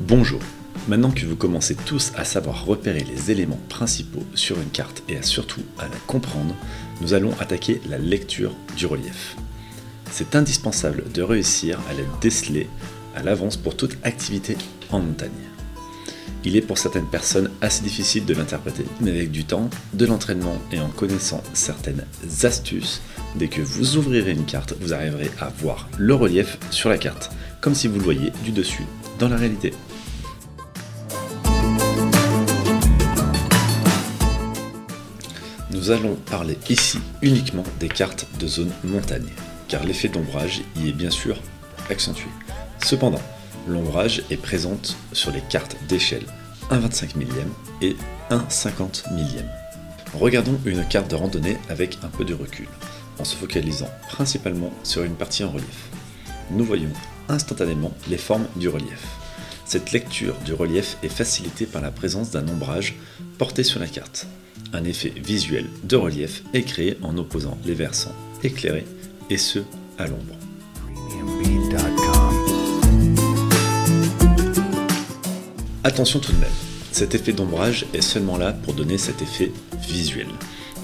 Bonjour. Maintenant que vous commencez tous à savoir repérer les éléments principaux sur une carte et surtout à la comprendre, nous allons attaquer la lecture du relief. C'est indispensable de réussir à la déceler à l'avance pour toute activité en montagne. Il est pour certaines personnes assez difficile de l'interpréter, mais avec du temps, de l'entraînement et en connaissant certaines astuces, dès que vous ouvrirez une carte, vous arriverez à voir le relief sur la carte, comme si vous le voyiez du dessus dans la réalité. Nous allons parler ici uniquement des cartes de zone montagne, car l'effet d'ombrage y est bien sûr accentué. Cependant, l'ombrage est présente sur les cartes d'échelle 1/25 millième et 1/50 millième. Regardons une carte de randonnée avec un peu de recul, en se focalisant principalement sur une partie en relief. Nous voyons instantanément les formes du relief. Cette lecture du relief est facilitée par la présence d'un ombrage porté sur la carte. Un effet visuel de relief est créé en opposant les versants éclairés et ceux à l'ombre. Attention tout de même, cet effet d'ombrage est seulement là pour donner cet effet visuel.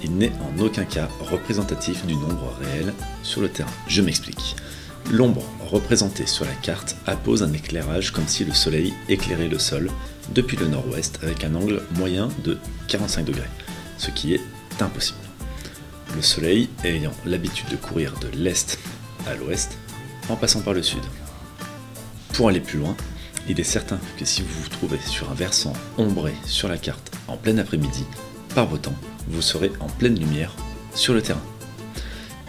Il n'est en aucun cas représentatif du nombre réel sur le terrain. Je m'explique. L'ombre représentée sur la carte appose un éclairage comme si le soleil éclairait le sol depuis le nord-ouest avec un angle moyen de 45 degrés, ce qui est impossible. Le soleil ayant l'habitude de courir de l'est à l'ouest en passant par le sud. Pour aller plus loin, il est certain que si vous vous trouvez sur un versant ombré sur la carte en plein après-midi, par beau temps, vous serez en pleine lumière sur le terrain.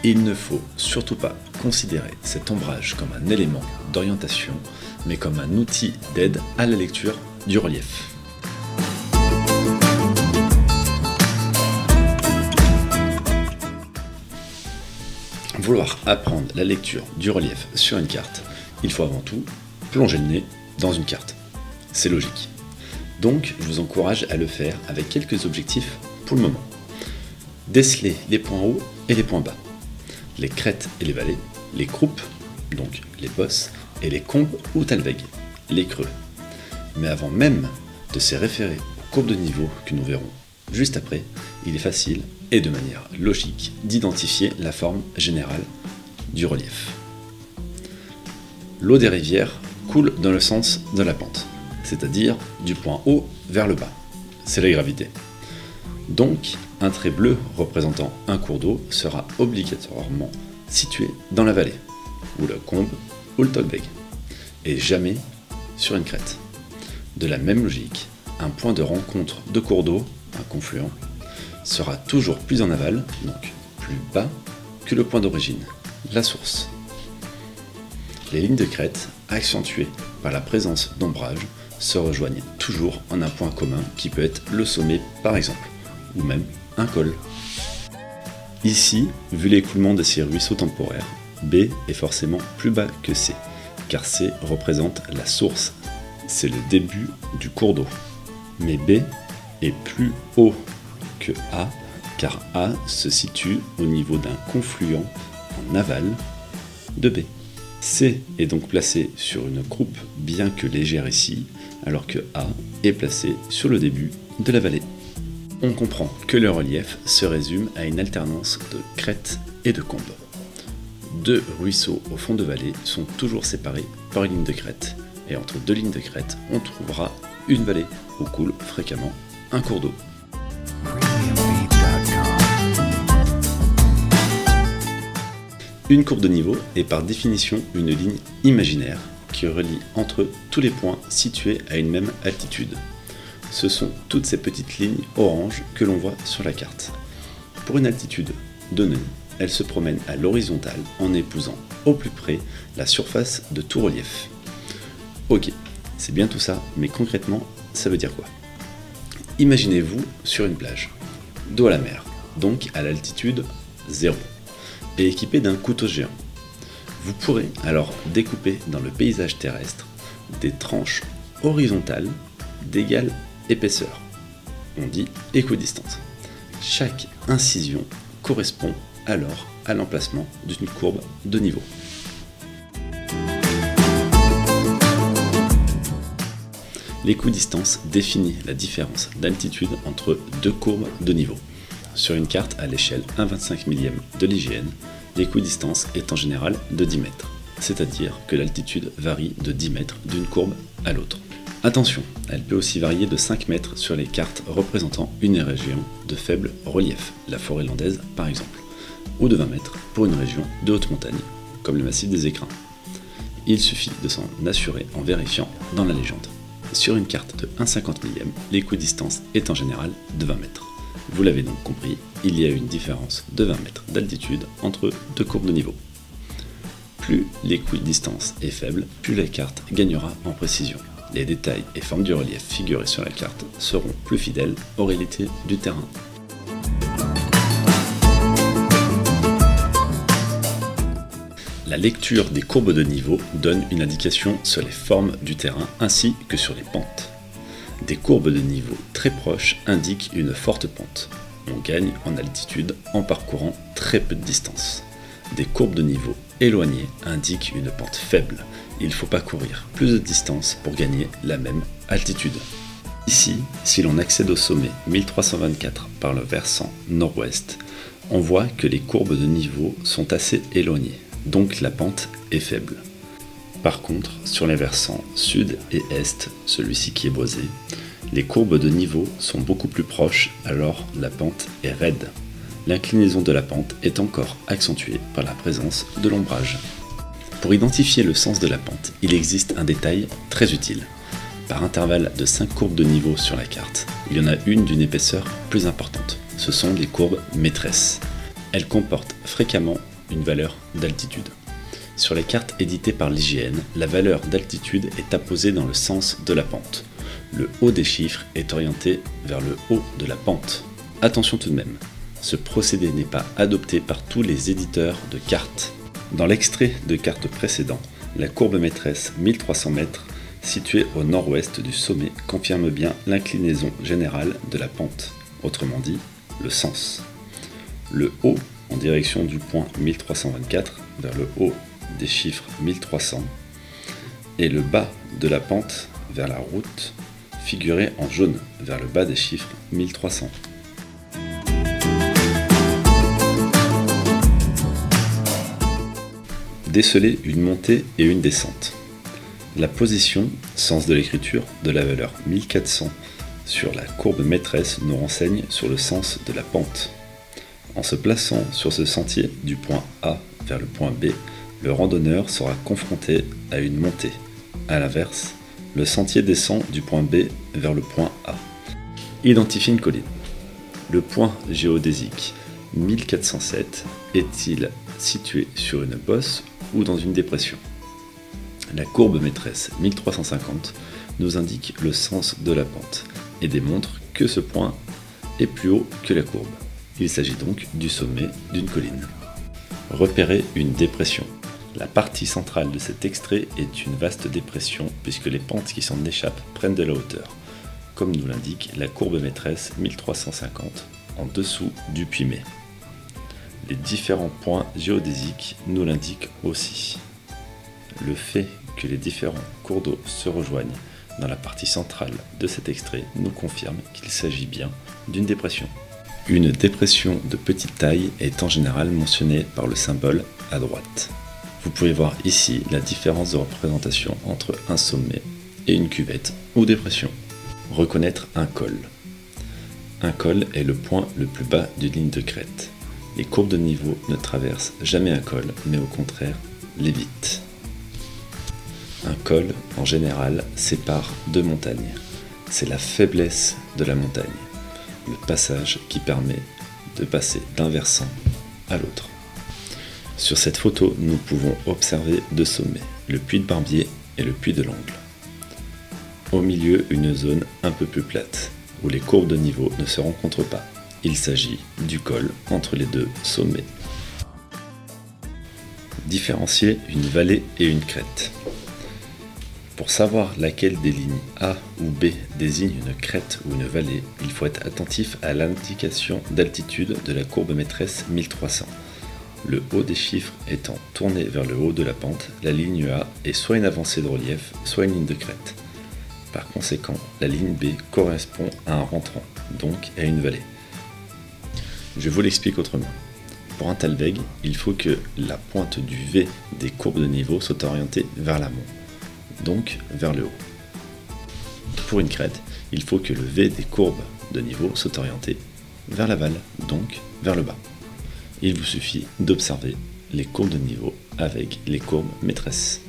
Il ne faut surtout pas considérer cet ombrage comme un élément d'orientation, mais comme un outil d'aide à la lecture du relief. Vouloir apprendre la lecture du relief sur une carte, il faut avant tout plonger le nez dans une carte. C'est logique. Donc, je vous encourage à le faire avec quelques objectifs pour le moment. Déceler les points hauts et les points bas, les crêtes et les vallées, les croupes, donc les bosses, et les combes ou talwegs, les creux. Mais avant même de se référer aux courbes de niveau que nous verrons juste après, il est facile et de manière logique d'identifier la forme générale du relief. L'eau des rivières coule dans le sens de la pente, c'est-à-dire du point haut vers le bas. C'est la gravité. Donc, un trait bleu représentant un cours d'eau sera obligatoirement situé dans la vallée, ou la combe, ou le talweg, et jamais sur une crête. De la même logique, un point de rencontre de cours d'eau, un confluent, sera toujours plus en aval, donc plus bas, que le point d'origine, la source. Les lignes de crête, accentuées par la présence d'ombrage, se rejoignent toujours en un point commun qui peut être le sommet par exemple, ou même un col. Ici, vu l'écoulement de ces ruisseaux temporaires, B est forcément plus bas que C, car C représente la source, c'est le début du cours d'eau. Mais B est plus haut que A, car A se situe au niveau d'un confluent en aval de B. C est donc placé sur une croupe bien que légère ici, alors que A est placé sur le début de la vallée. On comprend que le relief se résume à une alternance de crêtes et de combes. Deux ruisseaux au fond de vallée sont toujours séparés par une ligne de crête, et entre deux lignes de crête, on trouvera une vallée où coule fréquemment un cours d'eau. Une courbe de niveau est par définition une ligne imaginaire qui relie entre eux tous les points situés à une même altitude. Ce sont toutes ces petites lignes orange que l'on voit sur la carte. Pour une altitude donnée, elles se promènent à l'horizontale en épousant au plus près la surface de tout relief. Ok, c'est bien tout ça, mais concrètement, ça veut dire quoi? Imaginez-vous sur une plage, dos à la mer, donc à l'altitude 0, et équipé d'un couteau géant. Vous pourrez alors découper dans le paysage terrestre des tranches horizontales d'égale épaisseur. On dit équidistante. Chaque incision correspond alors à l'emplacement d'une courbe de niveau. L'équidistance définit la différence d'altitude entre deux courbes de niveau. Sur une carte à l'échelle 1/25 millième de l'IGN, l'équidistance est en général de 10 mètres, c'est-à-dire que l'altitude varie de 10 mètres d'une courbe à l'autre. Attention, elle peut aussi varier de 5 mètres sur les cartes représentant une région de faible relief, la forêt landaise par exemple, ou de 20 mètres pour une région de haute montagne, comme le massif des Écrins. Il suffit de s'en assurer en vérifiant dans la légende. Sur une carte de 1/50 millième, l'équidistance est en général de 20 mètres. Vous l'avez donc compris, il y a une différence de 20 mètres d'altitude entre deux courbes de niveau. Plus l'équidistance est faible, plus la carte gagnera en précision. Les détails et formes du relief figurés sur la carte seront plus fidèles aux réalités du terrain. La lecture des courbes de niveau donne une indication sur les formes du terrain ainsi que sur les pentes. Des courbes de niveau très proches indiquent une forte pente. On gagne en altitude en parcourant très peu de distance. Des courbes de niveau éloignées indiquent une pente faible. Il faut parcourir plus de distance pour gagner la même altitude. Ici, si l'on accède au sommet 1324 par le versant nord-ouest, on voit que les courbes de niveau sont assez éloignées, donc la pente est faible. Par contre, sur les versants sud et est, celui-ci qui est boisé, les courbes de niveau sont beaucoup plus proches, alors la pente est raide. L'inclinaison de la pente est encore accentuée par la présence de l'ombrage. Pour identifier le sens de la pente, il existe un détail très utile. Par intervalle de 5 courbes de niveau sur la carte, il y en a une d'une épaisseur plus importante. Ce sont les courbes maîtresses. Elles comportent fréquemment une valeur d'altitude. Sur les cartes éditées par l'IGN, la valeur d'altitude est apposée dans le sens de la pente. Le haut des chiffres est orienté vers le haut de la pente. Attention tout de même, ce procédé n'est pas adopté par tous les éditeurs de cartes. Dans l'extrait de carte précédent, la courbe maîtresse 1300 mètres, située au nord-ouest du sommet, confirme bien l'inclinaison générale de la pente, autrement dit, le sens. Le haut en direction du point 1324 vers le haut des chiffres 1300 et le bas de la pente vers la route, figuré en jaune vers le bas des chiffres 1300. Déceler une montée et une descente. La position, sens de l'écriture, de la valeur 1400 sur la courbe maîtresse nous renseigne sur le sens de la pente. En se plaçant sur ce sentier du point A vers le point B, le randonneur sera confronté à une montée. A l'inverse, le sentier descend du point B vers le point A. Identifie une colline. Le point géodésique 1407 est-il situé sur une bosse ou dans une dépression? La courbe maîtresse 1350 nous indique le sens de la pente et démontre que ce point est plus haut que la courbe. Il s'agit donc du sommet d'une colline. Repérer une dépression. La partie centrale de cet extrait est une vaste dépression puisque les pentes qui s'en échappent prennent de la hauteur, comme nous l'indique la courbe maîtresse 1350 en dessous du puits-mé. Les différents points géodésiques nous l'indiquent aussi. Le fait que les différents cours d'eau se rejoignent dans la partie centrale de cet extrait nous confirme qu'il s'agit bien d'une dépression. Une dépression de petite taille est en général mentionnée par le symbole à droite. Vous pouvez voir ici la différence de représentation entre un sommet et une cuvette ou dépression. Reconnaître un col. Un col est le point le plus bas d'une ligne de crête. Les courbes de niveau ne traversent jamais un col, mais au contraire l'évitent. Un col, en général, sépare deux montagnes. C'est la faiblesse de la montagne, le passage qui permet de passer d'un versant à l'autre. Sur cette photo, nous pouvons observer deux sommets, le puy de Barbier et le puy de l'Angle. Au milieu, une zone un peu plus plate, où les courbes de niveau ne se rencontrent pas. Il s'agit du col entre les deux sommets. Différencier une vallée et une crête. Pour savoir laquelle des lignes A ou B désigne une crête ou une vallée, il faut être attentif à l'indication d'altitude de la courbe maîtresse 1300. Le haut des chiffres étant tourné vers le haut de la pente, la ligne A est soit une avancée de relief, soit une ligne de crête. Par conséquent, la ligne B correspond à un rentrant, donc à une vallée. Je vous l'explique autrement. Pour un talweg, il faut que la pointe du V des courbes de niveau soit orientée vers l'amont, donc vers le haut. Pour une crête, il faut que le V des courbes de niveau soit orienté vers l'aval, donc vers le bas. Il vous suffit d'observer les courbes de niveau avec les courbes maîtresses.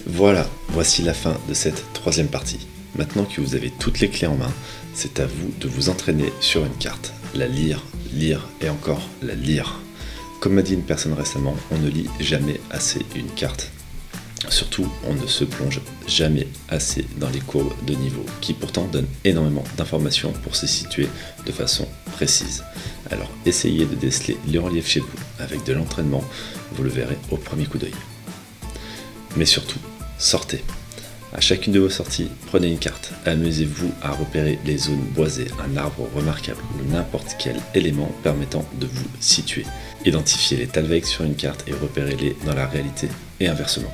Voilà, voici la fin de cette troisième partie. Maintenant que vous avez toutes les clés en main, c'est à vous de vous entraîner sur une carte. La lire, lire et encore la lire. Comme m'a dit une personne récemment, on ne lit jamais assez une carte. Surtout, on ne se plonge jamais assez dans les courbes de niveau, qui pourtant donnent énormément d'informations pour se situer de façon précise. Alors essayez de déceler les reliefs chez vous. Avec de l'entraînement, vous le verrez au premier coup d'œil. Mais surtout, sortez. À chacune de vos sorties, prenez une carte. Amusez-vous à repérer les zones boisées, un arbre remarquable ou n'importe quel élément permettant de vous situer. Identifiez les talwegs sur une carte et repérez-les dans la réalité et inversement.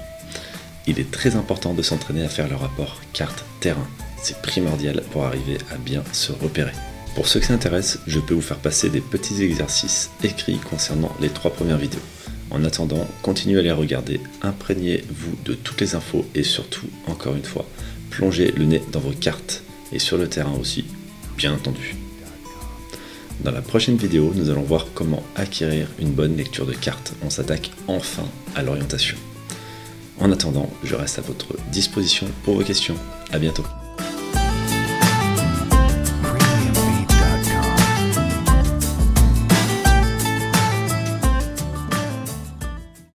Il est très important de s'entraîner à faire le rapport carte-terrain. C'est primordial pour arriver à bien se repérer. Pour ceux que ça intéresse, je peux vous faire passer des petits exercices écrits concernant les 3 premières vidéos. En attendant, continuez à les regarder, imprégnez-vous de toutes les infos et surtout, encore une fois, plongez le nez dans vos cartes et sur le terrain aussi, bien entendu. Dans la prochaine vidéo, nous allons voir comment acquérir une bonne lecture de cartes. On s'attaque enfin à l'orientation. En attendant, je reste à votre disposition pour vos questions. À bientôt.